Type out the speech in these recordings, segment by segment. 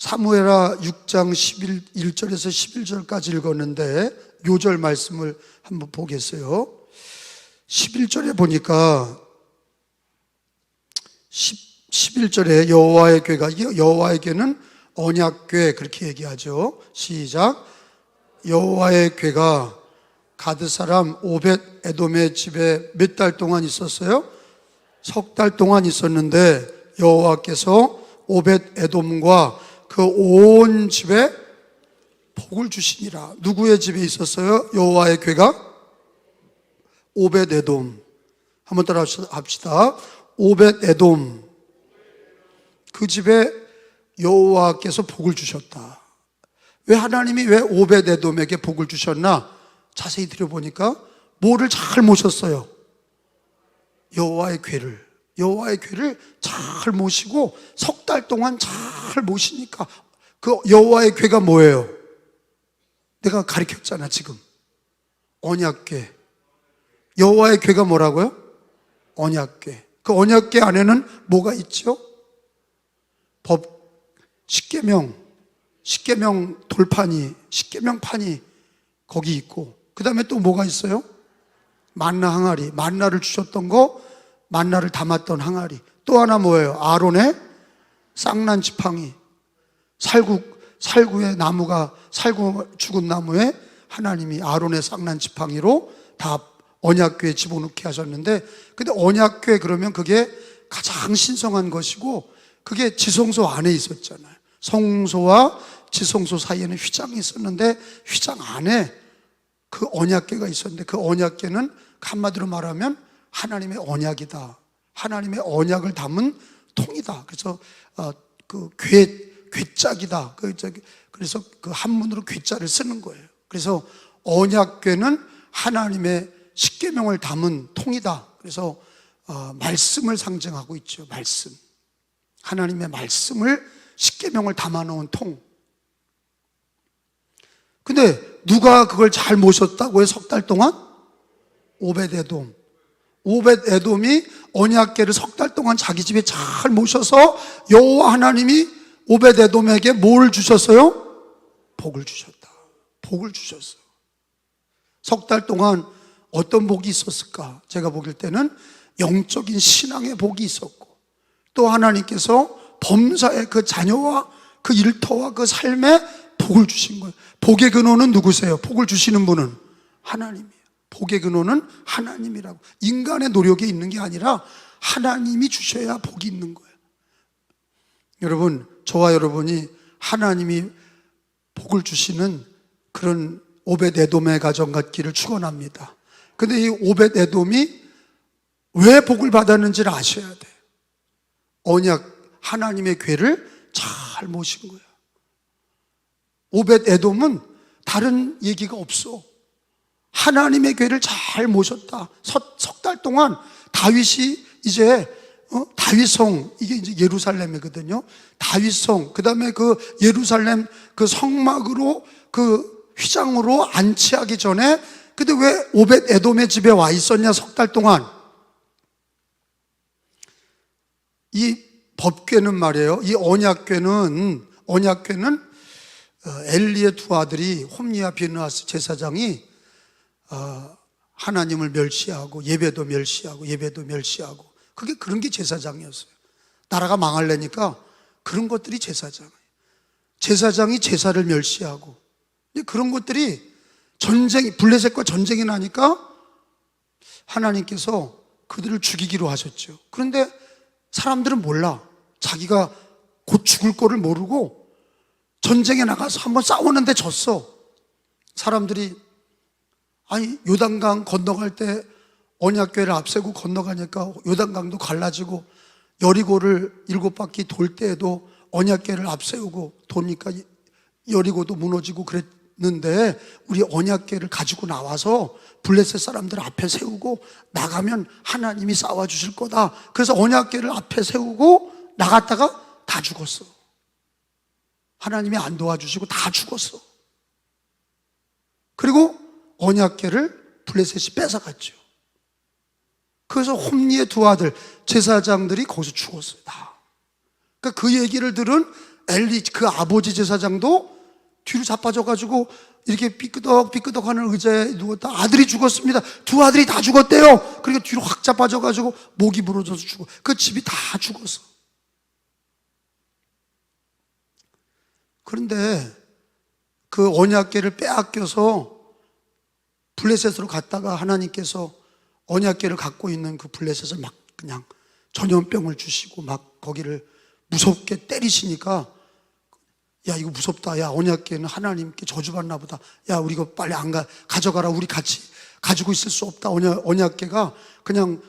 사무엘하 6장 1절에서 11절까지 읽었는데 요절 말씀을 한번 보겠어요. 11절에 보니까 11절에 여호와의 궤가, 여호와의 궤는 언약궤 그렇게 얘기하죠. 시작. 여호와의 궤가 가드 사람 오벳 에돔의 집에 몇 달 동안 있었어요? 석 달 동안 있었는데 여호와께서 오벳 에돔과 그 온 집에 복을 주시니라. 누구의 집에 있었어요? 여호와의 궤가? 오벳 에돔. 한번 따라 합시다. 오벳 에돔. 그 집에 여호와께서 복을 주셨다. 왜 하나님이 왜 오벳 에돔에게 복을 주셨나? 자세히 들여보니까 뭐를 잘 모셨어요? 여호와의 궤를. 여호와의 궤를 잘 모시고 석 달 동안 잘 모시니까 그 여호와의 궤가 뭐예요? 내가 가르쳤잖아 지금. 언약궤. 여호와의 궤가 뭐라고요? 언약궤. 그 언약궤 안에는 뭐가 있죠? 법, 십계명 돌판이, 십계명판이 거기 있고, 그 다음에 또 뭐가 있어요? 만나 항아리, 만나를 주셨던 거, 만나를 담았던 항아리. 또 하나 뭐예요? 아론의 쌍난 지팡이. 살구의 나무가, 살구 죽은 나무에 하나님이 아론의 쌍난 지팡이로 다 언약궤에 집어넣게 하셨는데, 근데 언약궤 그러면 그게 가장 신성한 것이고 그게 지성소 안에 있었잖아요. 성소와 지성소 사이에는 휘장이 있었는데 휘장 안에 그 언약궤가 있었는데, 그 언약궤는 한마디로 말하면 하나님의 언약이다. 하나님의 언약을 담은 통이다. 그래서 그 궤짝이다. 그래서 그 한문으로 궤자를 쓰는 거예요. 그래서 언약궤는 하나님의 십계명을 담은 통이다. 그래서 말씀을 상징하고 있죠. 말씀. 하나님의 말씀을 십계명을 담아놓은 통. 근데 누가 그걸 잘 모셨다고 해? 석 달 동안? 오벳 에돔. 오벳 에돔이 언약궤를 석 달 동안 자기 집에 잘 모셔서 여호와 하나님이 오벳 에돔에게 뭘 주셨어요? 복을 주셨다. 복을 주셨어. 석 달 동안 어떤 복이 있었을까? 제가 보길 때는 영적인 신앙의 복이 있었고, 또 하나님께서 범사의 그 자녀와 그 일터와 그 삶에 복을 주신 거예요. 복의 근원은 누구세요? 복을 주시는 분은 하나님이에요. 복의 근원은 하나님이라고. 인간의 노력에 있는 게 아니라 하나님이 주셔야 복이 있는 거예요. 여러분, 저와 여러분이 하나님이 복을 주시는 그런 오벳 에돔의 가정 같기를 축원합니다. 근데 이 오벳 에돔이 왜 복을 받았는지를 아셔야 돼요. 언약, 하나님의 궤를 잘 모신 거예요. 오벳 에돔은 다른 얘기가 없어. 하나님의 궤를 잘 모셨다. 석 달 동안 다윗이 이제 다윗성, 이게 이제 예루살렘이거든요. 다윗성, 그 다음에 그 예루살렘 그 성막으로 그 휘장으로 안치하기 전에, 근데 왜 오벳 에돔의 집에 와 있었냐? 석 달 동안. 이 법궤는 말이에요. 이 언약궤는 엘리의 두 아들이 홈니와 비느하스 제사장이 하나님을 멸시하고 예배도 멸시하고 그게 그런 게 제사장이었어요. 나라가 망하려니까 그런 것들이 제사장이에요. 제사장이 제사를 멸시하고 그런 것들이 블레셋과 전쟁이 나니까 하나님께서 그들을 죽이기로 하셨죠. 그런데 사람들은 몰라. 자기가 곧 죽을 거를 모르고 전쟁에 나가서 한번 싸우는데 졌어. 사람들이 아니 요단강 건너갈 때 언약궤를 앞세고 건너가니까 요단강도 갈라지고, 여리고를 7바퀴 돌 때에도 언약궤를 앞세우고 도니까 여리고도 무너지고 그랬는데, 우리 언약궤를 가지고 나와서 블레셋 사람들 앞에 세우고 나가면 하나님이 싸워주실 거다. 그래서 언약궤를 앞에 세우고 나갔다가 다 죽었어. 하나님이 안 도와주시고 다 죽었어. 그리고 언약궤를 블레셋이 뺏어갔죠. 그래서 홈리의 두 아들 제사장들이 거기서 죽었어요. 다. 그러니까 그 얘기를 들은 엘리 그 아버지 제사장도 뒤로 자빠져가지고 이렇게 삐끄덕 하는 의자에 누웠다. 아들이 죽었습니다. 두 아들이 다 죽었대요. 그러니까 뒤로 확 자빠져가지고 목이 부러져서 죽어. 그 집이 다 죽었어. 그런데 그 언약궤를 빼앗겨서 블레셋으로 갔다가 하나님께서 언약궤를 갖고 있는 그 블레셋을 막 그냥 전염병을 주시고 막 거기를 무섭게 때리시니까, 야 이거 무섭다. 야 언약궤는 하나님께 저주받나 보다. 야 우리 이거 빨리 안 가져가라. 우리 같이 가지고 있을 수 없다. 언약궤가 그냥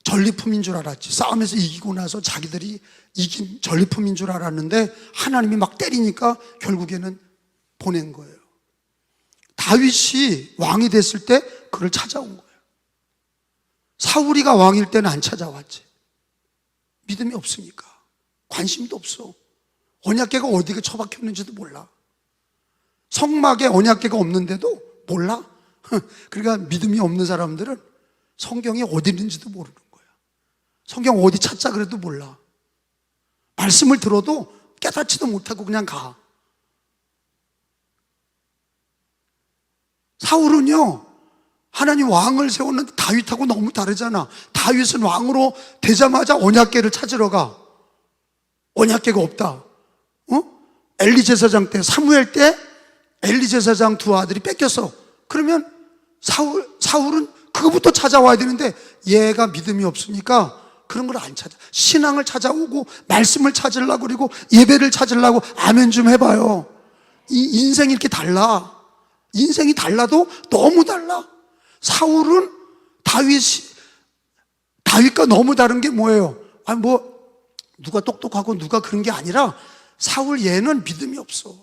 전리품인 줄 알았지. 싸움에서 이기고 나서 자기들이 이긴 전리품인 줄 알았는데 하나님이 막 때리니까 결국에는 보낸 거예요. 다윗이 왕이 됐을 때 그를 찾아온 거예요. 사울이가 왕일 때는 안 찾아왔지. 믿음이 없으니까. 관심도 없어. 언약궤가 어디에 처박혔는지도 몰라. 성막에 언약궤가 없는데도 몰라. 그러니까 믿음이 없는 사람들은 성경이 어디 있는지도 모르는 거야. 성경 어디 찾자 그래도 몰라. 말씀을 들어도 깨닫지도 못하고 그냥 가. 사울은요, 하나님 왕을 세웠는데 다윗하고 너무 다르잖아. 다윗은 왕으로 되자마자 언약궤를 찾으러 가. 언약궤가 없다. 엘리 제사장 때, 사무엘 때 엘리 제사장 두 아들이 뺏겼어. 그러면 사울은 그거부터 찾아와야 되는데 얘가 믿음이 없으니까 그런 걸 안 찾아. 신앙을 찾아오고 말씀을 찾으려고 그리고 예배를 찾으려고 아멘 좀 해봐요. 이 인생이 이렇게 달라. 인생이 달라도 너무 달라. 사울은 다윗과 너무 다른 게 뭐예요? 아니 누가 똑똑하고 누가 그런 게 아니라 사울 얘는 믿음이 없어.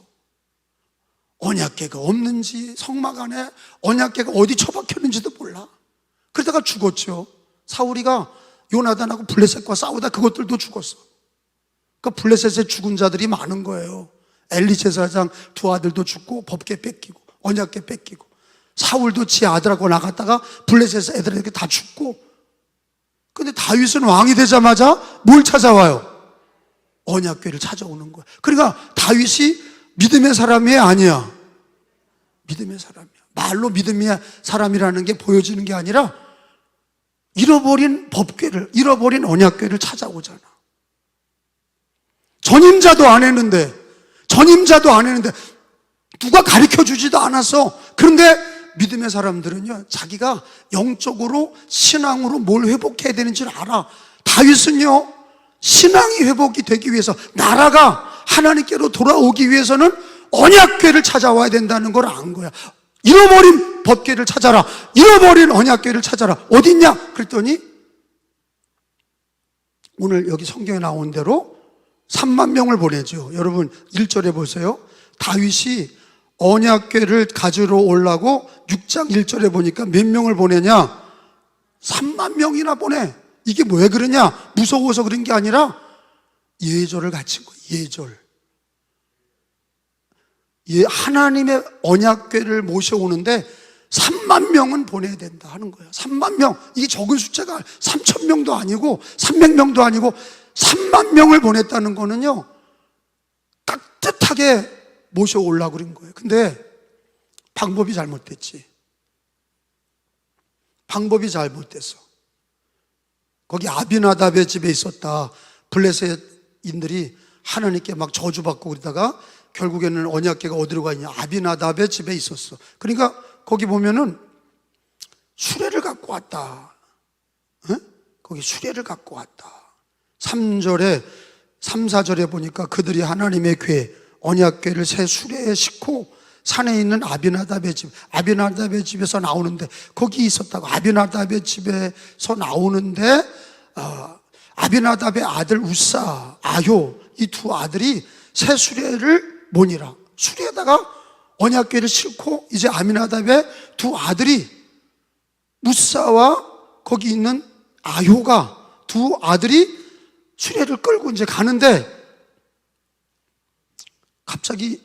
언약궤가 없는지 성막 안에 언약궤가 어디 처박혔는지도 몰라. 그러다가 죽었죠. 사울이가 요나단하고 블레셋과 싸우다 그것들도 죽었어. 그러니까 블레셋에 죽은 자들이 많은 거예요. 엘리 제사장 두 아들도 죽고 법궤 뺏기고 언약궤 뺏기고, 사울도 지 아들하고 나갔다가 블레셋 애들에게 다 죽고. 근데 다윗은 왕이 되자마자 뭘 찾아와요? 언약궤를 찾아오는 거야. 그러니까 다윗이 믿음의 사람이 아니야. 믿음의 사람이야. 말로 믿음의 사람이라는 게 보여지는 게 아니라 잃어버린 법궤를, 잃어버린 언약궤를 찾아오잖아. 전임자도 안 했는데 누가 가르쳐 주지도 않았어. 그런데 믿음의 사람들은요, 자기가 영적으로 신앙으로 뭘 회복해야 되는지를 알아. 다윗은요, 신앙이 회복이 되기 위해서, 나라가 하나님께로 돌아오기 위해서는 언약궤를 찾아와야 된다는 걸 안 거야. 잃어버린 법궤를 찾아라. 잃어버린 언약궤를 찾아라. 어딨냐? 그랬더니 오늘 여기 성경에 나온 대로 3만 명을 보내죠. 여러분 1절에 보세요. 다윗이 언약궤를 가지러 오려고 6장 1절에 보니까 몇 명을 보내냐? 3만 명이나 보내. 이게 왜 그러냐? 무서워서 그런 게 아니라 예절을 갖춘 거예요. 예절. 하나님의 언약궤를 모셔오는데 3만 명은 보내야 된다 하는 거예요. 3만 명. 이게 적은 숫자가 3천 명도 아니고 300명도 아니고 3만 명을 보냈다는 거는요, 깍듯하게 모셔오려고 그런 거예요. 근데 방법이 잘못됐지. 방법이 잘못됐어. 거기 아비나답의 집에 있었다. 블레셋인들이 하나님께 막 저주받고 그러다가 결국에는 언약궤가 어디로 가 있냐? 아비나답의 집에 있었어. 그러니까 거기 보면은 수레를 갖고 왔다. 응? 거기 수레를 갖고 왔다. 3절에 3, 4절에 보니까 그들이 하나님의 궤 언약궤를 새 수레에 싣고 산에 있는 아비나답의 집에서 나오는데, 거기 있었다고. 아비나답의 집에서 나오는데 아비나답의 아들 우사, 아효, 이 두 아들이 새 수레를 모니라. 수레에다가 언약궤를 싣고 이제 아비나답의 두 아들이, 우사와 거기 있는 아효가 두 아들이 수레를 끌고 이제 가는데, 갑자기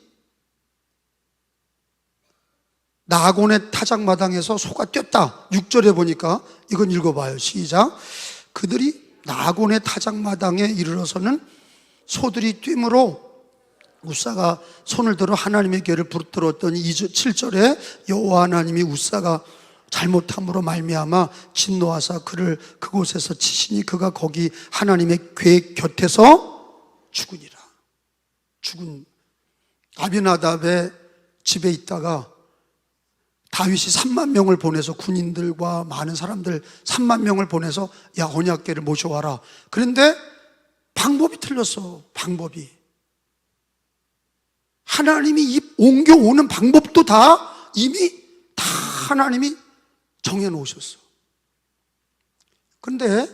나곤의 타작마당에서 소가 뛰었다. 6절에 보니까, 이건 읽어봐요. 시작. 그들이 나곤의 타작마당에 이르러서는 소들이 뛰므로 우사가 손을 들어 하나님의 교회를 부르들었더니 7절에 여호와 하나님이 우사가 잘못함으로 말미암아 진노하사 그를 그곳에서 치시니 그가 거기 하나님의 궤 곁에서 죽으니라. 죽은 아비나답의 집에 있다가 다윗이 3만 명을 보내서 군인들과 많은 사람들 3만 명을 보내서 야 언약궤를 모셔와라. 그런데 방법이 틀렸어. 방법이 하나님이 옮겨오는 방법도 다 이미 다 하나님이 정해놓으셨어. 그런데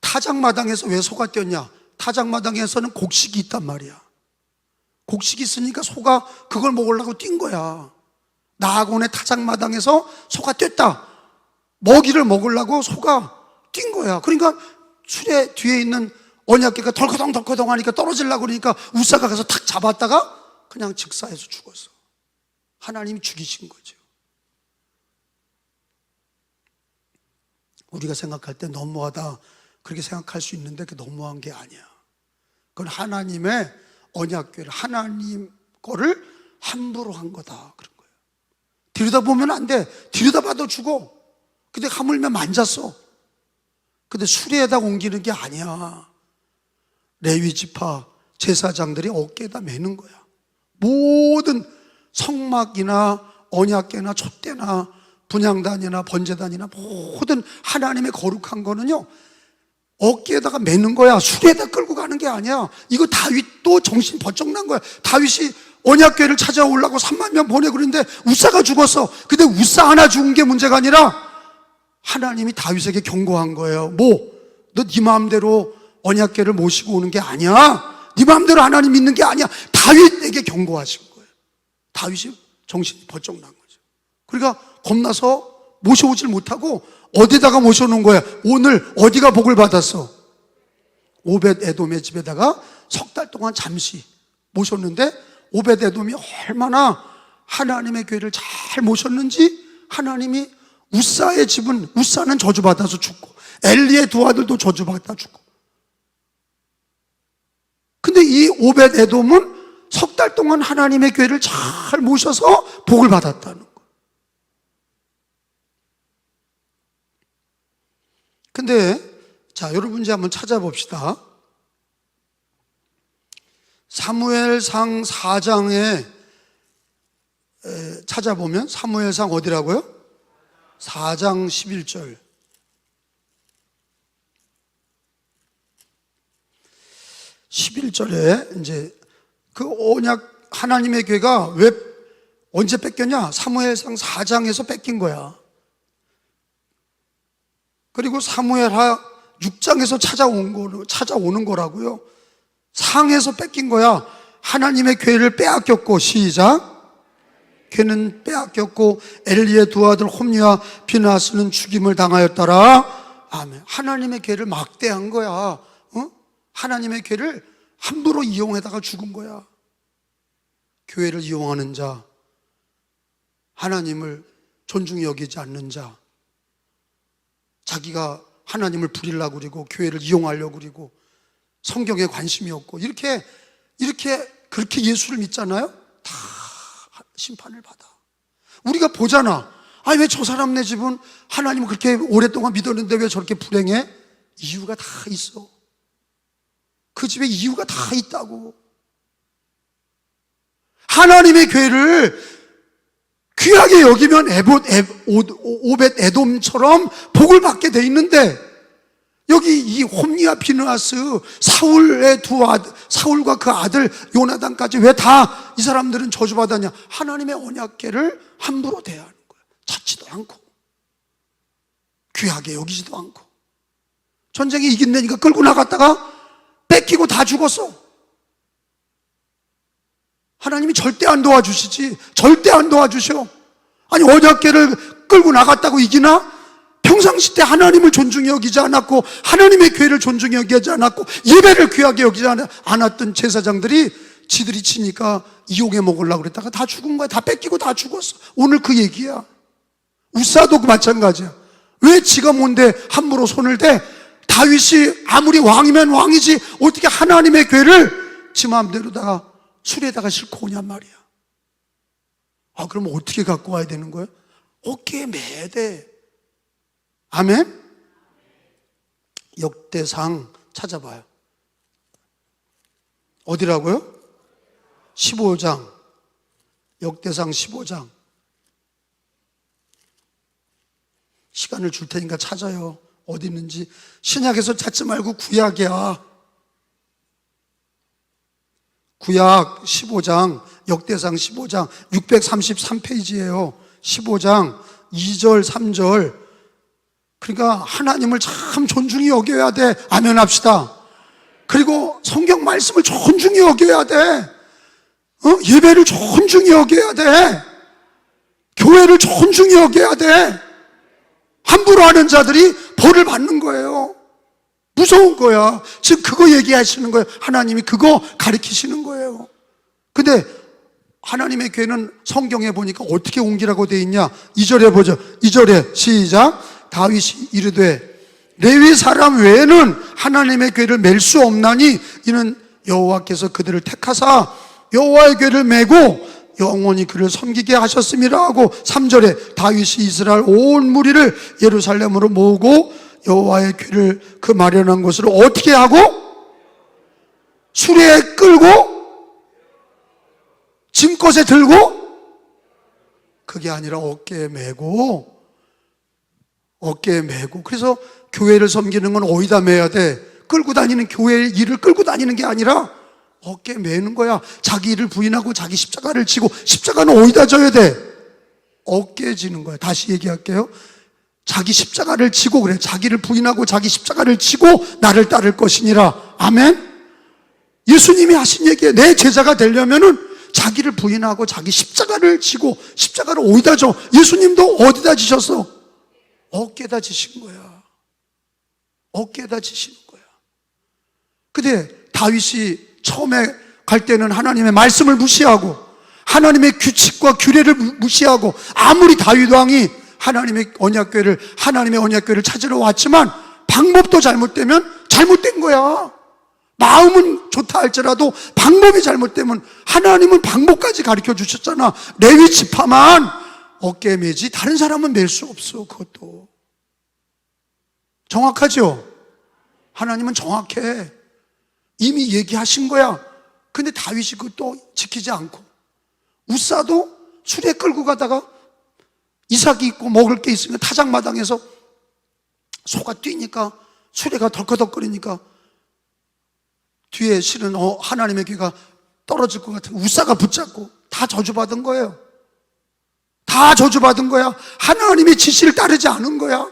타작마당에서 왜 소가 뛰었냐? 타작마당에서는 곡식이 있단 말이야. 곡식이 있으니까 소가 그걸 먹으려고 뛴 거야. 나아곤의 타작마당에서 소가 뛰었다. 먹이를 먹으려고 소가 뛴 거야. 그러니까 수레 뒤에 있는 언약궤가 덜커덩 하니까 떨어지려고 그러니까 우사가 가서 탁 잡았다가 그냥 즉사해서 죽었어. 하나님이 죽이신 거죠. 우리가 생각할 때 너무하다 그렇게 생각할 수 있는데 그게 너무한 게 아니야. 그건 하나님의 언약궤를 하나님 거를 함부로 한 거다 그런 거예요. 들여다보면 안 돼. 들여다봐도 죽어. 근데 하물며 만졌어. 근데 수레에다 옮기는 게 아니야. 레위 지파 제사장들이 어깨에다 매는 거야. 모든 성막이나 언약궤나 촛대나 분향단이나 번제단이나 모든 하나님의 거룩한 거는요 어깨에다가 매는 거야. 수레에다 끌고 가는 게 아니야. 이거 다윗도 정신 번쩍 난 거야. 다윗이 언약궤를 찾아오려고 3만 명 보내고 그랬는데 우사가 죽었어. 근데 우사 하나 죽은 게 문제가 아니라 하나님이 다윗에게 경고한 거예요. 너 네 마음대로 언약궤를 모시고 오는 게 아니야. 네 마음대로 하나님 믿는 게 아니야. 다윗에게 경고하신 거예요. 다윗이 정신이 번쩍 난 거죠. 그러니까 겁나서 모셔오질 못하고 어디다가 모셔놓은 거야? 오늘 어디가 복을 받았어? 오벳 에돔의 집에다가 석 달 동안 잠시 모셨는데 오벳 에돔이 얼마나 하나님의 교회를 잘 모셨는지 하나님이 우사의 집은 우사는 저주받아서 죽고 엘리의 두 아들도 저주받아 죽고 근데 이 오벳 에돔은 석 달 동안 하나님의 교회를 잘 모셔서 복을 받았다는 거예요. 근데 자 여러분 이제 한번 찾아봅시다. 사무엘상 4장에 찾아보면 사무엘상 어디라고요? 4장 11절. 11절에 이제 그 언약 하나님의 교회가 왜 언제 뺏겼냐? 사무엘상 4장에서 뺏긴 거야. 그리고 사무엘하 6장에서 찾아오는 거라고요. 상에서 뺏긴 거야. 하나님의 교회를 빼앗겼고 시작. 교회는 빼앗겼고 엘리의 두 아들 홈리와 비나스는 죽임을 당하였더라. 아멘. 하나님의 교회를 막대한 거야. 하나님의 교회를 함부로 이용하다가 죽은 거야. 교회를 이용하는 자, 하나님을 존중히 여기지 않는 자, 자기가 하나님을 부리려고 그러고 교회를 이용하려고 그러고 성경에 관심이 없고 이렇게 그렇게 예수를 믿잖아요. 다 심판을 받아. 우리가 보잖아. 왜 저 사람네 집은 하나님을 그렇게 오랫동안 믿었는데 왜 저렇게 불행해? 이유가 다 있어. 그 집에 이유가 다 있다고. 하나님의 교회를 귀하게 여기면 오벳 에돔처럼 복을 받게 돼 있는데 여기 이 홈리와 비느하스 사울과 그 아들 요나단까지 왜 다 이 사람들은 저주받았냐? 하나님의 언약궤를 함부로 대하는 거야. 찾지도 않고 귀하게 여기지도 않고 전쟁에 이긴다니까 끌고 나갔다가 뺏기고 다 죽었어. 하나님이 절대 안 도와주시지. 절대 안 도와주셔. 아니 언약궤를 끌고 나갔다고 이기나? 평상시 때 하나님을 존중히 여기지 않았고 하나님의 교회를 존중히 여기지 않았고 예배를 귀하게 여기지 않았던 제사장들이 지들이 치니까 이용해 먹으려고 그랬다가 다 죽은 거야. 다 뺏기고 다 죽었어. 오늘 그 얘기야. 우사도 마찬가지야. 왜 지가 뭔데 함부로 손을 대? 다윗이 아무리 왕이면 왕이지 어떻게 하나님의 괴를 지 마음대로다가 술에다가 싣고 오냔 말이야. 그럼 어떻게 갖고 와야 되는 거예요? 어깨에 매야 돼. 아멘? 역대상 찾아봐요. 어디라고요? 15장. 역대상 15장. 시간을 줄 테니까 찾아요. 어디 있는지. 신약에서 찾지 말고 구약이야. 구약 15장, 역대상 15장 633페이지예요. 15장 2절, 3절. 그러니까 하나님을 참 존중히 여겨야 돼. 아멘 합시다. 그리고 성경 말씀을 존중히 여겨야 돼. 예배를 존중히 여겨야 돼. 교회를 존중히 여겨야 돼. 함부로 하는 자들이 벌을 받는 거예요. 무서운 거야. 지금 그거 얘기하시는 거예요. 하나님이 그거 가르치시는 거예요. 근데 하나님의 교회는 성경에 보니까 어떻게 옮기라고 돼 있냐? 2절에 보죠. 2절에 시작. 다윗이 이르되 레위 사람 외에는 하나님의 궤를 맬 수 없나니 이는 여호와께서 그들을 택하사 여호와의 궤를 메고 영원히 그를 섬기게 하셨음이라 하고 3절에 다윗이 이스라엘 온 무리를 예루살렘으로 모으고 여호와의 궤를 그 마련한 곳으로 어떻게 하고? 수레에 끌고 짐것에 들고? 그게 아니라 어깨에 메고. 그래서 교회를 섬기는 건 어디다 매야 돼? 끌고 다니는 교회의 일을 끌고 다니는 게 아니라 어깨에 매는 거야. 자기 일을 부인하고 자기 십자가를 지고. 십자가는 어디다 져야 돼? 어깨에 지는 거야. 다시 얘기할게요. 자기 십자가를 지고, 그래. 자기를 부인하고 자기 십자가를 지고 나를 따를 것이니라. 아멘? 예수님이 하신 얘기에 내 제자가 되려면은 자기를 부인하고 자기 십자가를 지고. 십자가를 어디다 져? 예수님도 어디다 지셨어? 어깨에다 지신 거야. 어깨에다 지시는 거야. 근데 다윗이 처음에 갈 때는 하나님의 말씀을 무시하고 하나님의 규칙과 규례를 무시하고 아무리 다윗 왕이 하나님의 언약궤를 찾으러 왔지만 방법도 잘못되면 잘못된 거야. 마음은 좋다 할지라도 방법이 잘못되면 하나님은 방법까지 가르쳐 주셨잖아. 레위 지파만 어깨에 매지 다른 사람은 맬 수 없어. 그것도 정확하죠? 하나님은 정확해. 이미 얘기하신 거야. 근데 다윗이 그것도 지키지 않고 우사도 수레 끌고 가다가 이삭이 있고 먹을 게 있으면 타작마당에서 소가 뛰니까 수레가 덜커덕거리니까 뒤에 실은 하나님의 귀가 떨어질 것 같은 우사가 붙잡고 다 저주받은 거예요. 다 저주받은 거야. 하나님의 지시를 따르지 않은 거야.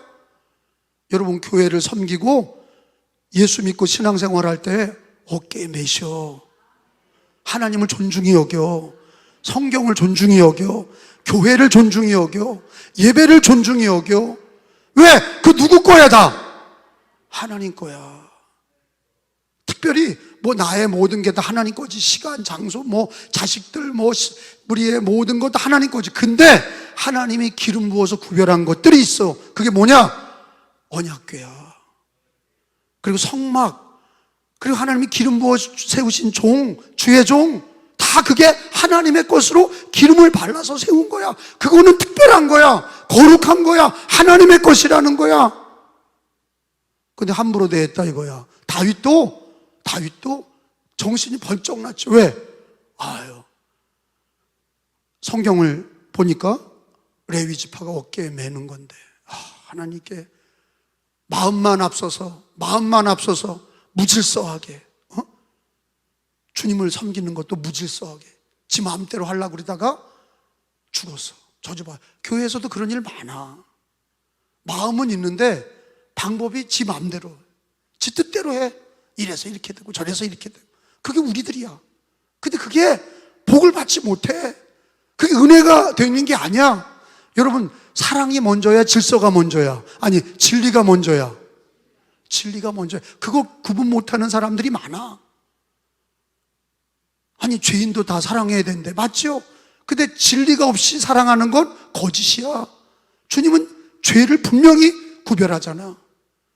여러분, 교회를 섬기고 예수 믿고 신앙생활할 때 어깨에 매셔. 하나님을 존중히 여겨. 성경을 존중히 여겨. 교회를 존중히 여겨. 예배를 존중히 여겨. 왜? 그 누구 거야 다? 하나님 거야. 특별히 나의 모든 게 다 하나님 거지. 시간, 장소, 자식들, 우리의 모든 것 다 하나님 거지. 근데 하나님이 기름 부어서 구별한 것들이 있어. 그게 뭐냐? 언약궤야. 그리고 성막, 그리고 하나님이 기름 부어 세우신 주의 종, 다 그게 하나님의 것으로 기름을 발라서 세운 거야. 그거는 특별한 거야. 거룩한 거야. 하나님의 것이라는 거야. 근데 함부로 대했다 이거야. 다윗도 정신이 벌쩍 났죠. 왜? 성경을 보니까 레위 지파가 어깨에 매는 건데 하나님께 마음만 앞서서 무질서하게 주님을 섬기는 것도 무질서하게 지 마음대로 하려고 그러다가 죽었어. 저주봐. 교회에서도 그런 일 많아. 마음은 있는데 방법이 지 마음대로, 지 뜻대로 해. 이래서 이렇게 되고 저래서 이렇게 되고. 그게 우리들이야. 근데 그게 복을 받지 못해. 그게 은혜가 되는 게 아니야. 여러분, 사랑이 먼저야 질서가 먼저야? 아니, 진리가 먼저야. 진리가 먼저야. 그거 구분 못하는 사람들이 많아. 아니, 죄인도 다 사랑해야 되는데, 맞죠? 근데 진리가 없이 사랑하는 건 거짓이야. 주님은 죄를 분명히 구별하잖아.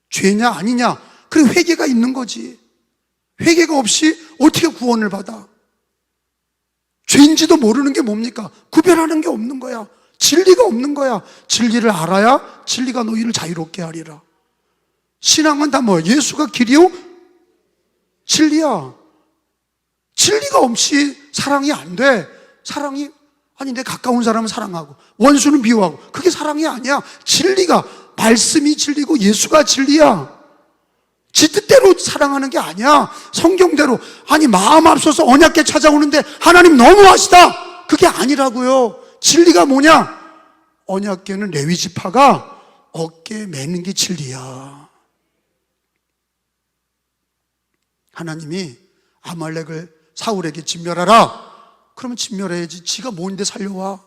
죄냐 아니냐 그리고 회개가 있는 거지. 회개가 없이 어떻게 구원을 받아? 죄인지도 모르는 게 뭡니까? 구별하는 게 없는 거야. 진리가 없는 거야. 진리를 알아야 진리가 너희를 자유롭게 하리라. 신앙은 다 뭐야? 예수가 길이요? 진리야. 진리가 없이 사랑이 안 돼. 사랑이, 아니 내 가까운 사람은 사랑하고 원수는 미워하고, 그게 사랑이 아니야. 진리가, 말씀이 진리고 예수가 진리야. 지 뜻대로 사랑하는 게 아니야. 성경대로. 아니 마음 앞서서 언약궤 찾아오는데 하나님 너무하시다, 그게 아니라고요. 진리가 뭐냐? 언약궤는 레위 지파가 어깨에 매는 게 진리야. 하나님이 아말렉을 사울에게 진멸하라, 그러면 진멸해야지. 지가 뭔데 살려와?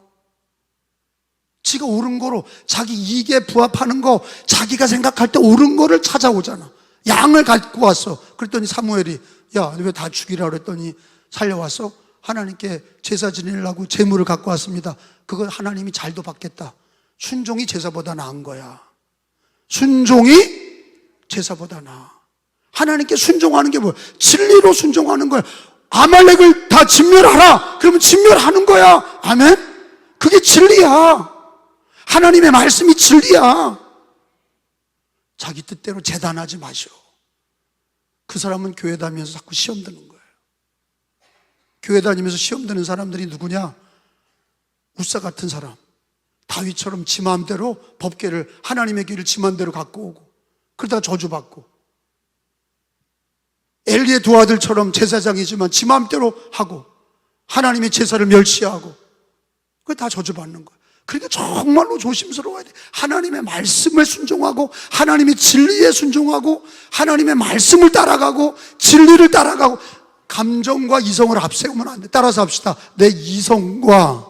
지가 옳은 거로, 자기 이익에 부합하는 거, 자기가 생각할 때 옳은 거를 찾아오잖아. 양을 갖고 왔어. 그랬더니 사무엘이, 야, 왜 다 죽이라 그랬더니 살려왔어? 하나님께 제사 지내려고 제물을 갖고 왔습니다. 그걸 하나님이 잘도 받겠다. 순종이 제사보다 나은 거야. 순종이 제사보다 나아. 하나님께 순종하는 게 뭐야? 진리로 순종하는 거야. 아말렉을 다 진멸하라, 그러면 진멸하는 거야. 아멘? 그게 진리야. 하나님의 말씀이 진리야. 자기 뜻대로 재단하지 마시오. 그 사람은 교회 다니면서 자꾸 시험 드는 거예요. 교회 다니면서 시험 드는 사람들이 누구냐? 우사 같은 사람. 다윗처럼 지 마음대로 법궤를, 하나님의 길을 지 마음대로 갖고 오고, 그러다가 저주받고, 엘리의 두 아들처럼 제사장이지만 지 마음대로 하고 하나님의 제사를 멸시하고, 그게 다 저주받는 거예요. 그러니까 정말로 조심스러워야 돼. 하나님의 말씀에 순종하고, 하나님의 진리에 순종하고, 하나님의 말씀을 따라가고, 진리를 따라가고. 감정과 이성을 앞세우면 안 돼. 따라서 합시다. 내 이성과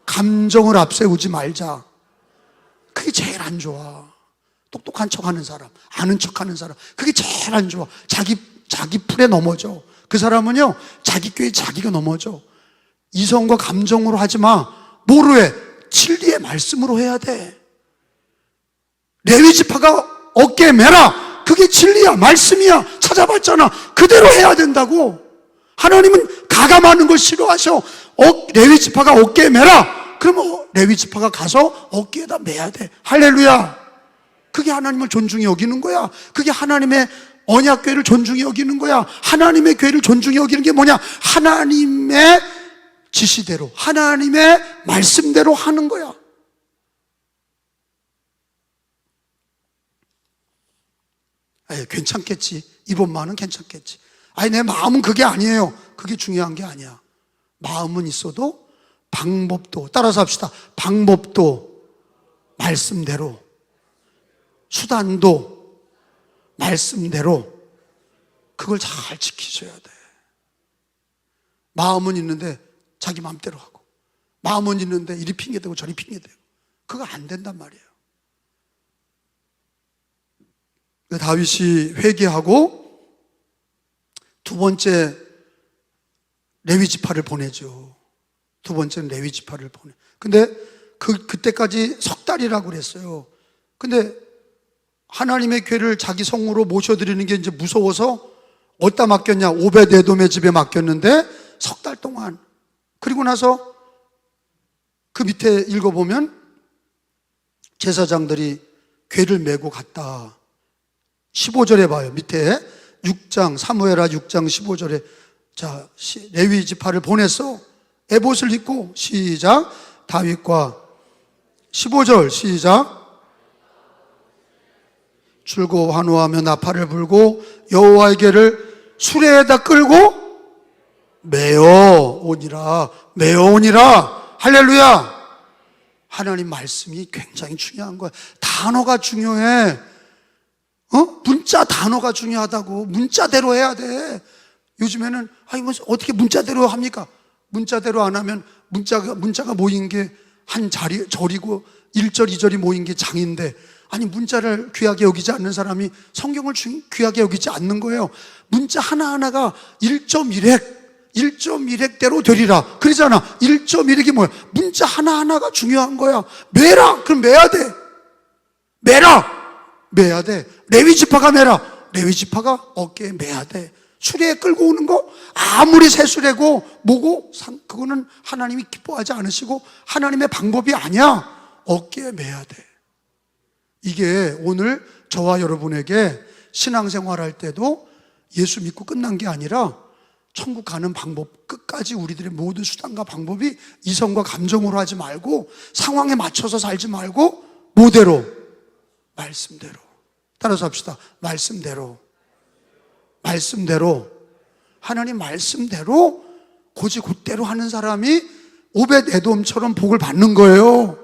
감정을 앞세우지 말자. 그게 제일 안 좋아. 똑똑한 척하는 사람, 아는 척하는 사람, 그게 제일 안 좋아. 자기 풀에 넘어져. 그 사람은요, 자기 꾀에 자기가 넘어져. 이성과 감정으로 하지 마. 뭐로 해? 진리의 말씀으로 해야 돼. 레위 지파가 어깨에 매라, 그게 진리야, 말씀이야. 찾아봤잖아. 그대로 해야 된다고. 하나님은 가감하는 걸 싫어하셔. 레위 지파가 어깨에 매라, 그러면 레위 지파가 가서 어깨에다 매야 돼. 할렐루야. 그게 하나님을 존중히 여기는 거야. 그게 하나님의 언약궤를 존중히 여기는 거야. 하나님의 궤를 존중히 여기는 게 뭐냐? 하나님의 지시대로, 하나님의 말씀대로 하는 거야. 에이, 괜찮겠지. 이번만은 괜찮겠지. 아니, 내 마음은 그게 아니에요. 그게 중요한 게 아니야. 마음은 있어도 방법도, 따라서 합시다. 방법도 말씀대로, 수단도 말씀대로, 그걸 잘 지키셔야 돼. 마음은 있는데 자기 마음대로 하고, 마음은 있는데 이리 핑계대고 저리 핑계대고, 그거 안 된단 말이에요. 다윗이 회개하고 두 번째 레위 지파를 보내죠. 두 번째는 레위 지파를 보내. 근데 그때까지 석 달이라고 그랬어요. 근데 하나님의 궤를 자기 성으로 모셔드리는 게 이제 무서워서 어디다 맡겼냐? 오벳에돔의 집에 맡겼는데 석 달 동안. 그리고 나서 그 밑에 읽어보면 제사장들이 궤를 메고 갔다. 15절에 봐요. 밑에 6장, 사무엘하 6장 15절에, 자, 레위 지파를 보냈어. 에봇을 입고, 시작. 다윗과 15절 시작. 줄고 환호하며 나팔을 불고 여호와의 궤를 수레에다 끌고 메어오니라. 메어오니라. 할렐루야. 하나님 말씀이 굉장히 중요한 거야. 단어가 중요해. 문자 단어가 중요하다고. 문자대로 해야 돼. 요즘에는 아니 뭐 어떻게 문자대로 합니까? 문자대로 안 하면 문자가 모인 게 한 절이고 1절 2절이 모인 게 장인데, 아니 문자를 귀하게 여기지 않는 사람이 성경을 귀하게 여기지 않는 거예요. 문자 하나하나가 1.1핵대로 되리라 그러잖아. 1.1핵이 뭐야? 문자 하나하나가 중요한 거야. 매라. 그럼 매야 돼. 매라. 매야 돼. 레위 지파가 매라. 레위 지파가 어깨에 매야 돼. 수레에 끌고 오는 거 아무리 새수레고 뭐고 그거는 하나님이 기뻐하지 않으시고 하나님의 방법이 아니야. 어깨에 매야 돼. 이게 오늘 저와 여러분에게 신앙생활할 때도 예수 믿고 끝난 게 아니라 천국 가는 방법, 끝까지 우리들의 모든 수단과 방법이 이성과 감정으로 하지 말고 상황에 맞춰서 살지 말고 뭐대로? 말씀대로. 따라서 합시다. 말씀대로. 말씀대로. 하나님 말씀대로 곧대로 하는 사람이 오벳 에돔처럼 복을 받는 거예요.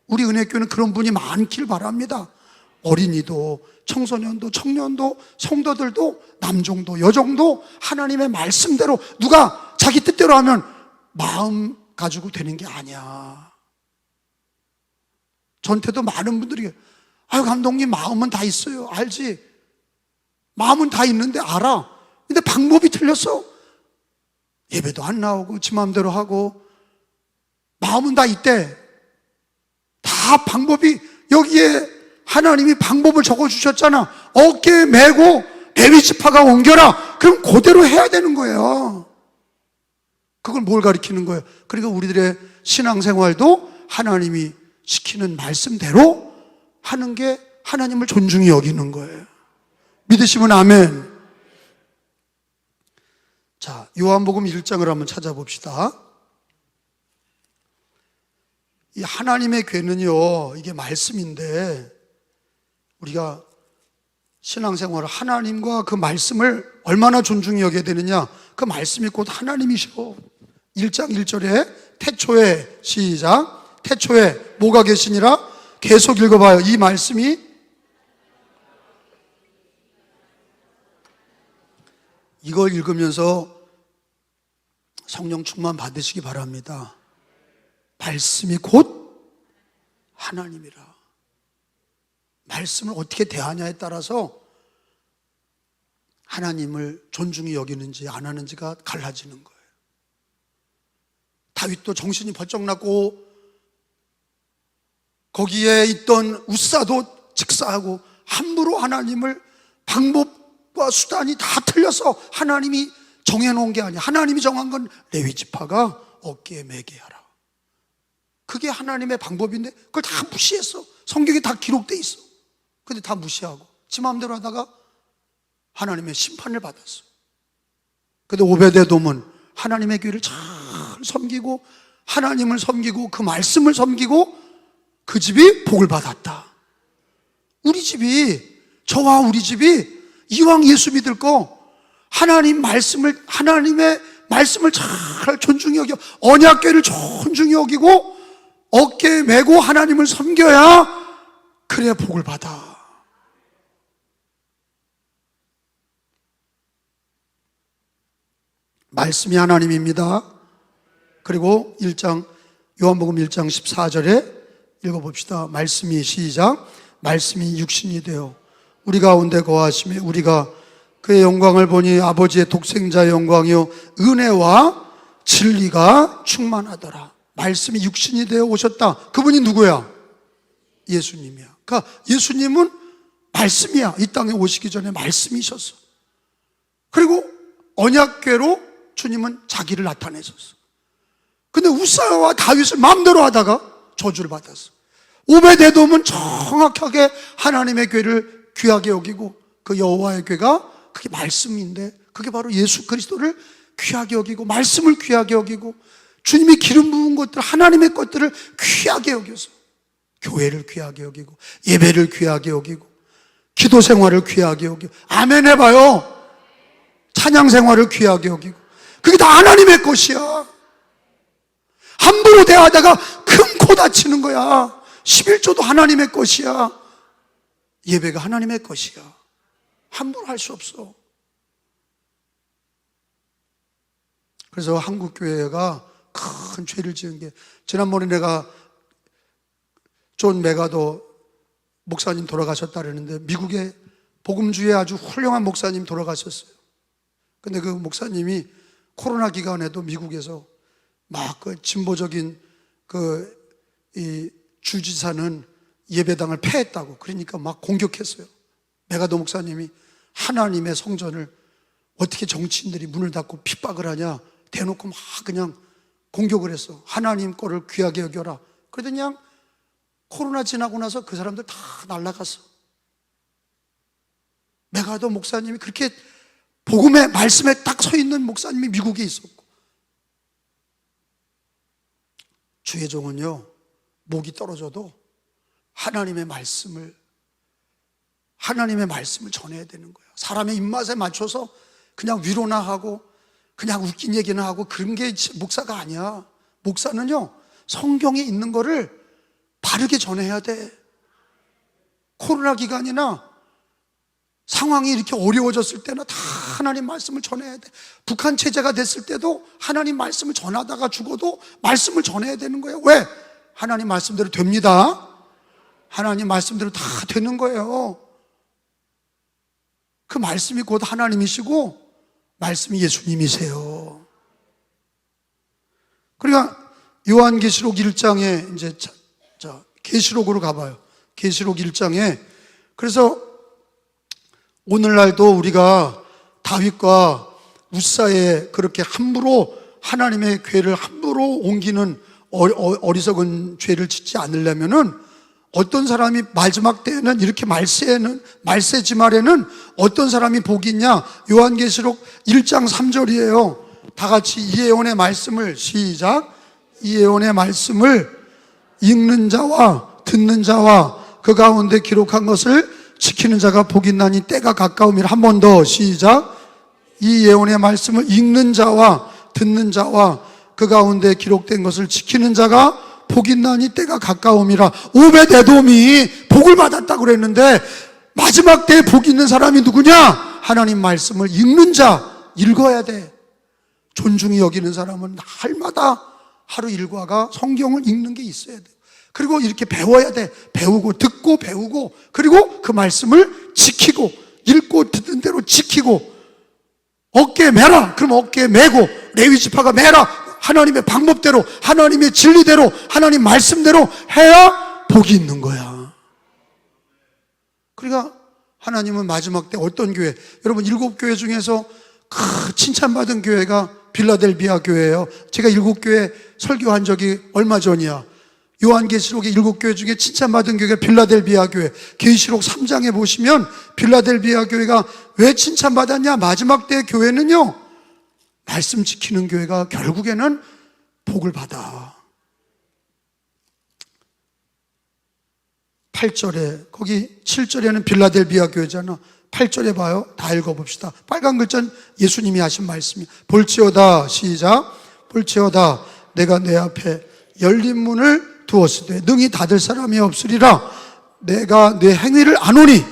우리 은혜교회는 그런 분이 많길 바랍니다. 어린이도, 청소년도, 청년도, 성도들도, 남종도, 여종도 하나님의 말씀대로, 누가 자기 뜻대로 하면 마음 가지고 되는 게 아니야. 저한테도 많은 분들이 아유 감독님 마음은 다 있어요. 알지? 마음은 다 있는데 알아. 근데 방법이 틀렸어. 예배도 안 나오고 지 마음대로 하고 마음은 다 있대. 다 방법이 여기에 하나님이 방법을 적어주셨잖아. 어깨에 메고 레위 지파가 옮겨라. 그럼 그대로 해야 되는 거예요. 그걸 뭘 가리키는 거예요? 그러니까 우리들의 신앙생활도 하나님이 시키는 말씀대로 하는 게 하나님을 존중히 여기는 거예요. 믿으시면 아멘. 자, 요한복음 1장을 한번 찾아봅시다. 이 하나님의 괴는요, 이게 말씀인데 우리가 신앙생활을 하나님과 그 말씀을 얼마나 존중히 여겨야 되느냐. 그 말씀이 곧 하나님이셔. 1장 1절에 태초에, 시작, 태초에 뭐가 계시니라? 계속 읽어봐요. 이 말씀이 이걸 읽으면서 성령 충만 받으시기 바랍니다. 말씀이 곧 하나님이라. 말씀을 어떻게 대하냐에 따라서 하나님을 존중히 여기는지 안 하는지가 갈라지는 거예요. 다윗도 정신이 번쩍 났고 거기에 있던 웃사도 직사하고 함부로 하나님을 방법과 수단이 다 틀려서 하나님이 정해놓은 게 아니야. 하나님이 정한 건 레위 지파가 어깨에 매게 하라. 그게 하나님의 방법인데 그걸 다 무시했어. 성경에 다 기록돼 있어. 근데 다 무시하고 지 마음대로 하다가 하나님의 심판을 받았어. 근데 오베데돔은 하나님의 귀를 잘 섬기고 하나님을 섬기고 그 말씀을 섬기고 그 집이 복을 받았다. 우리 집이, 저와 우리 집이 이왕 예수 믿을 거 하나님의 말씀을 잘 존중히 여겨 언약궤를 존중히 여기고 어깨에 메고 하나님을 섬겨야 그래야 복을 받아. 말씀이 하나님입니다. 그리고 요한복음 1장 14절에 읽어봅시다. 말씀이, 시작, 말씀이 육신이 되어 우리 가운데 거하시며 우리가 그의 영광을 보니 아버지의 독생자의 영광이요 은혜와 진리가 충만하더라. 말씀이 육신이 되어 오셨다. 그분이 누구야? 예수님이야. 그러니까 예수님은 말씀이야. 이 땅에 오시기 전에 말씀이셨어. 그리고 언약궤로 주님은 자기를 나타내셨어. 근데 우사와 다윗을 마음대로 하다가 저주를 받았어. 오베데돔은 정확하게 하나님의 궤를 귀하게 여기고 그 여호와의 궤가 그게 말씀인데 그게 바로 예수 그리스도를 귀하게 여기고 말씀을 귀하게 여기고 주님이 기름 부은 것들 하나님의 것들을 귀하게 여겨서 교회를 귀하게 여기고 예배를 귀하게 여기고 기도 생활을 귀하게 여기고 아멘 해봐요. 찬양 생활을 귀하게 여기고 그게 다 하나님의 것이야. 함부로 대하다가 큰 코 다치는 거야. 11조도 하나님의 것이야. 예배가 하나님의 것이야. 함부로 할 수 없어. 그래서 한국교회가 큰 죄를 지은 게 지난번에 내가 존 메가도 목사님 돌아가셨다 그랬는데 미국의 복음주의 아주 훌륭한 목사님 돌아가셨어요. 근데 그 목사님이 코로나 기간에도 미국에서 막 그 진보적인 이 주지사는 예배당을 폐했다고 그러니까 막 공격했어요. 메가도 목사님이 하나님의 성전을 어떻게 정치인들이 문을 닫고 핍박을 하냐, 대놓고 막 그냥 공격을 했어. 하나님 거를 귀하게 여겨라. 그러더니 그냥 코로나 지나고 나서 그 사람들 다 날아갔어. 메가더 목사님이 그렇게 복음의 말씀에 딱 서 있는 목사님이 미국에 있었고, 주의 종은요, 목이 떨어져도 하나님의 말씀을 전해야 되는 거예요. 사람의 입맛에 맞춰서 그냥 위로나 하고 그냥 웃긴 얘기나 하고 그런 게 목사가 아니야. 목사는요, 성경에 있는 거를 바르게 전해야 돼. 코로나 기간이나 상황이 이렇게 어려워졌을 때는 다 하나님 말씀을 전해야 돼. 북한 체제가 됐을 때도 하나님 말씀을 전하다가 죽어도 말씀을 전해야 되는 거예요. 왜? 하나님 말씀대로 됩니다. 하나님 말씀대로 다 되는 거예요. 그 말씀이 곧 하나님이시고 말씀이 예수님이세요. 그러니까 요한계시록 1장에 이제 계시록으로 가봐요. 계시록 1장에, 그래서 오늘날도 우리가 다윗과 우사에 그렇게 함부로 하나님의 궤를 함부로 옮기는 어리석은 죄를 짓지 않으려면은, 어떤 사람이 마지막 때에는 이렇게 말세지 말에는 어떤 사람이 복이 있냐? 요한계시록 1장 3절이에요. 다 같이 이에온의 말씀을, 시작, 이에온의 말씀을 읽는 자와 듣는 자와 그 가운데 기록한 것을 지키는 자가 복이 있나니 때가 가까움이라. 한 번 더, 시작, 이 예언의 말씀을 읽는 자와 듣는 자와 그 가운데 기록된 것을 지키는 자가 복이 있나니 때가 가까움이라. 오벳에돔이 복을 받았다고 그랬는데 마지막 때에 복이 있는 사람이 누구냐? 하나님 말씀을 읽는 자, 읽어야 돼. 존중히 여기는 사람은 날마다 하루 일과가 성경을 읽는 게 있어야 돼. 그리고 이렇게 배워야 돼. 배우고 듣고 배우고, 그리고 그 말씀을 지키고, 읽고 듣는 대로 지키고. 어깨에 매라. 그럼 어깨에 매고, 레위 지파가 매라. 하나님의 방법대로, 하나님의 진리대로, 하나님 말씀대로 해야 복이 있는 거야. 그러니까 하나님은 마지막 때 어떤 교회, 여러분 7교회 중에서 칭찬받은 교회가 빌라델비아 교회예요. 제가 7교회 설교한 적이 얼마 전이야. 요한계시록의 7교회 중에 칭찬받은 교회가 빌라델비아 교회. 계시록 3장에 보시면 빌라델비아 교회가 왜 칭찬받았냐? 마지막 때 교회는요, 말씀 지키는 교회가 결국에는 복을 받아. 8절에, 거기 7절에는 빌라델비아 교회잖아. 8절에 봐요. 다 읽어봅시다. 빨간 글자는 예수님이 하신 말씀이에요. 볼지어다, 시작, 볼지어다 내가 내 앞에 열린 문을 두었으되 능히 닫을 사람이 없으리라. 내가 내 행위를 아노니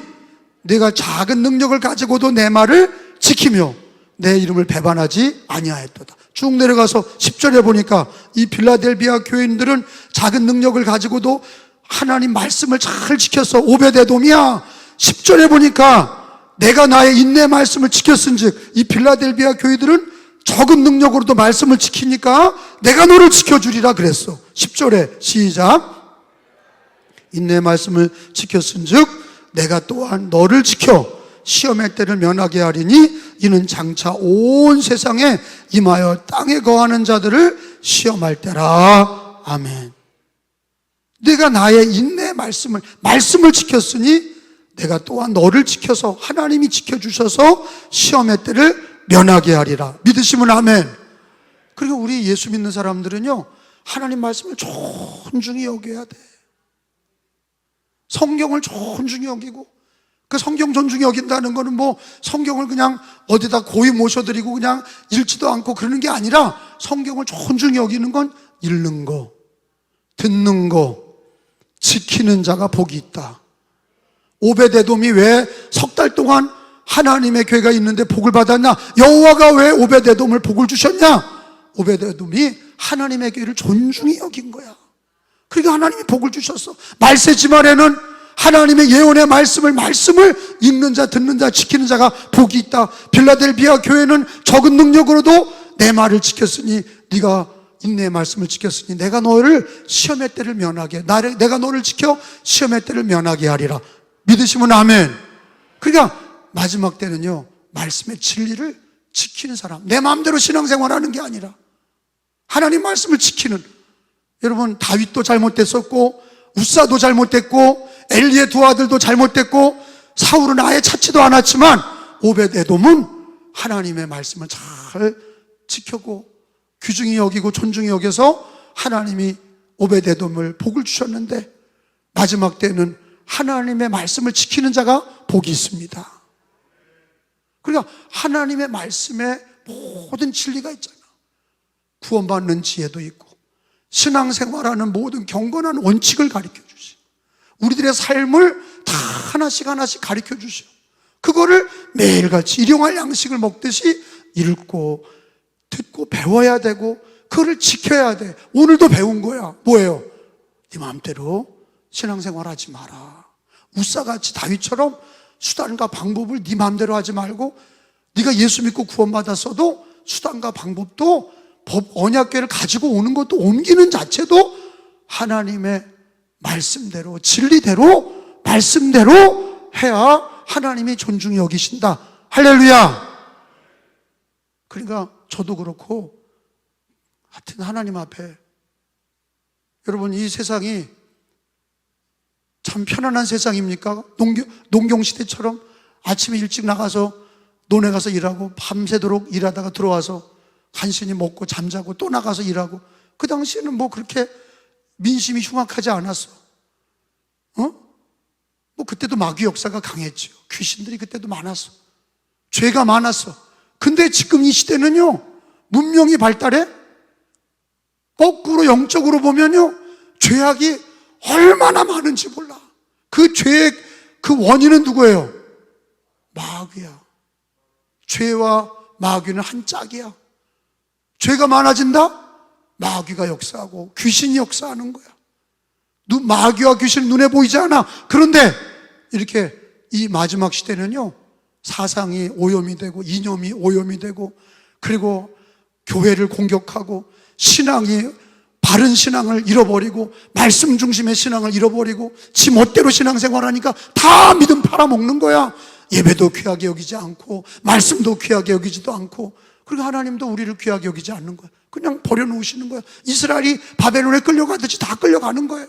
내가 작은 능력을 가지고도 내 말을 지키며 내 이름을 배반하지 아니하였도다. 쭉 내려가서 10절에 보니까 이 빌라델비아 교인들은 작은 능력을 가지고도 하나님 말씀을 잘 지켰어. 오벳에돔이야. 10절에 보니까 내가 나의 인내 말씀을 지켰은즉, 이 빌라델비아 교인들은 적은 능력으로도 말씀을 지키니까 내가 너를 지켜주리라 그랬어. 10절에 시작, 인내 말씀을 지켰은즉 내가 또한 너를 지켜 시험의 때를 면하게 하리니 이는 장차 온 세상에 임하여 땅에 거하는 자들을 시험할 때라. 아멘. 내가 나의 인내 말씀을 지켰으니 내가 또한 너를 지켜서, 하나님이 지켜주셔서 시험의 때를 면하게 하리라. 믿으시면 아멘. 그리고 우리 예수 믿는 사람들은요, 하나님 말씀을 존중히 여겨야 돼. 성경을 존중히 여기고, 그 성경 존중히 여긴다는 거는 뭐 성경을 그냥 어디다 고이 모셔드리고 그냥 읽지도 않고 그러는 게 아니라, 성경을 존중히 여기는 건 읽는 거, 듣는 거, 지키는 자가 복이 있다. 오벳에돔이 왜 석 달 동안 하나님의 교회가 있는데 복을 받았냐? 여호와가 왜 오벳에돔을 복을 주셨냐? 오벳에돔이 하나님의 교회를 존중히 여긴 거야. 그러니까 하나님이 복을 주셨어. 말세지 말에는 하나님의 예언의 말씀을 읽는 자, 듣는 자, 지키는 자가 복이 있다. 빌라델비아 교회는 적은 능력으로도 내 말을 지켰으니, 네가 인내의 말씀을 지켰으니 내가 너를 시험의 때를 면하게, 내가 너를 지켜 시험의 때를 면하게 하리라. 믿으시면 아멘. 그러니까 마지막 때는요, 말씀의 진리를 지키는 사람, 내 마음대로 신앙생활하는 게 아니라 하나님 말씀을 지키는. 여러분, 다윗도 잘못됐었고 우사도 잘못됐고 엘리의 두 아들도 잘못됐고 사울은 아예 찾지도 않았지만 오벳에돔은 하나님의 말씀을 잘 지켰고 귀중히 여기고 존중히 여겨서 하나님이 오벳에돔을 복을 주셨는데, 마지막 때는 하나님의 말씀을 지키는 자가 복이 있습니다. 그러니까 하나님의 말씀에 모든 진리가 있잖아. 구원받는 지혜도 있고 신앙생활하는 모든 경건한 원칙을 가르쳐 주시고 우리들의 삶을 다 하나씩 하나씩 가르쳐 주시고 그거를 매일같이 일용할 양식을 먹듯이 읽고 듣고 배워야 되고 그거를 지켜야 돼. 오늘도 배운 거야. 뭐예요? 네 마음대로 신앙생활하지 마라. 우사같이 다윗처럼 수단과 방법을 네 마음대로 하지 말고, 네가 예수 믿고 구원받았어도 수단과 방법도 언약궤를 가지고 오는 것도 옮기는 자체도 하나님의 말씀대로 진리대로 말씀대로 해야 하나님이 존중히 여기신다. 할렐루야. 그러니까 저도 그렇고 하여튼 하나님 앞에, 여러분 이 세상이 참 편안한 세상입니까? 농경시대처럼 아침에 일찍 나가서 논에 가서 일하고 밤새도록 일하다가 들어와서 간신히 먹고 잠자고 또 나가서 일하고, 그 당시에는 뭐 그렇게 민심이 흉악하지 않았어. 뭐 그때도 마귀 역사가 강했죠. 귀신들이 그때도 많았어. 죄가 많았어. 근데 지금 이 시대는요, 문명이 발달해 거꾸로 영적으로 보면요, 죄악이 얼마나 많은지 몰라. 그 죄의 그 원인은 누구예요? 마귀야. 죄와 마귀는 한 짝이야. 죄가 많아진다? 마귀가 역사하고 귀신이 역사하는 거야. 마귀와 귀신은 눈에 보이지 않아. 그런데 이렇게 이 마지막 시대는요, 사상이 오염이 되고 이념이 오염이 되고 그리고 교회를 공격하고 신앙이 바른 신앙을 잃어버리고 말씀 중심의 신앙을 잃어버리고 지 멋대로 신앙생활하니까 다 믿음 팔아먹는 거야. 예배도 귀하게 여기지 않고 말씀도 귀하게 여기지도 않고, 그리고 하나님도 우리를 귀하게 여기지 않는 거야. 그냥 버려놓으시는 거야. 이스라엘이 바벨론에 끌려가듯이 다 끌려가는 거예요.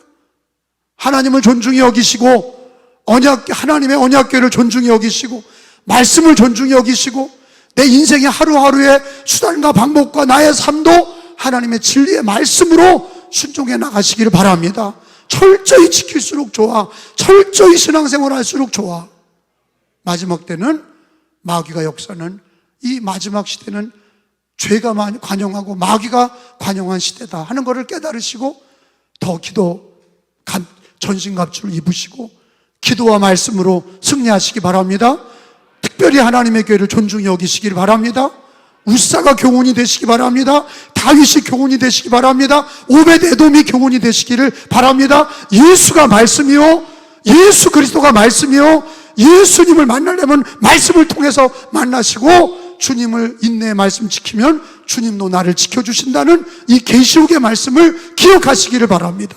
하나님을 존중히 여기시고 하나님의 언약궤를 존중히 여기시고 말씀을 존중히 여기시고 내 인생의 하루하루의 수단과 방법과 나의 삶도 하나님의 진리의 말씀으로 순종해 나가시기를 바랍니다. 철저히 지킬수록 좋아. 철저히 신앙생활 할수록 좋아. 마지막 때는 마귀가 역사는, 이 마지막 시대는 죄가 관영하고 마귀가 관영한 시대다 하는 것을 깨달으시고 더 전신갑주를 입으시고 기도와 말씀으로 승리하시기 바랍니다. 특별히 하나님의 교회를 존중히 여기시길 바랍니다. 우사가 교훈이 되시기 바랍니다. 다윗이 교훈이 되시기 바랍니다. 오벳에돔이 교훈이 되시기를 바랍니다. 예수가 말씀이요, 예수 그리스도가 말씀이요, 예수님을 만나려면 말씀을 통해서 만나시고 주님을 인내의 말씀 지키면 주님도 나를 지켜주신다는 이 계시록의 말씀을 기억하시기를 바랍니다.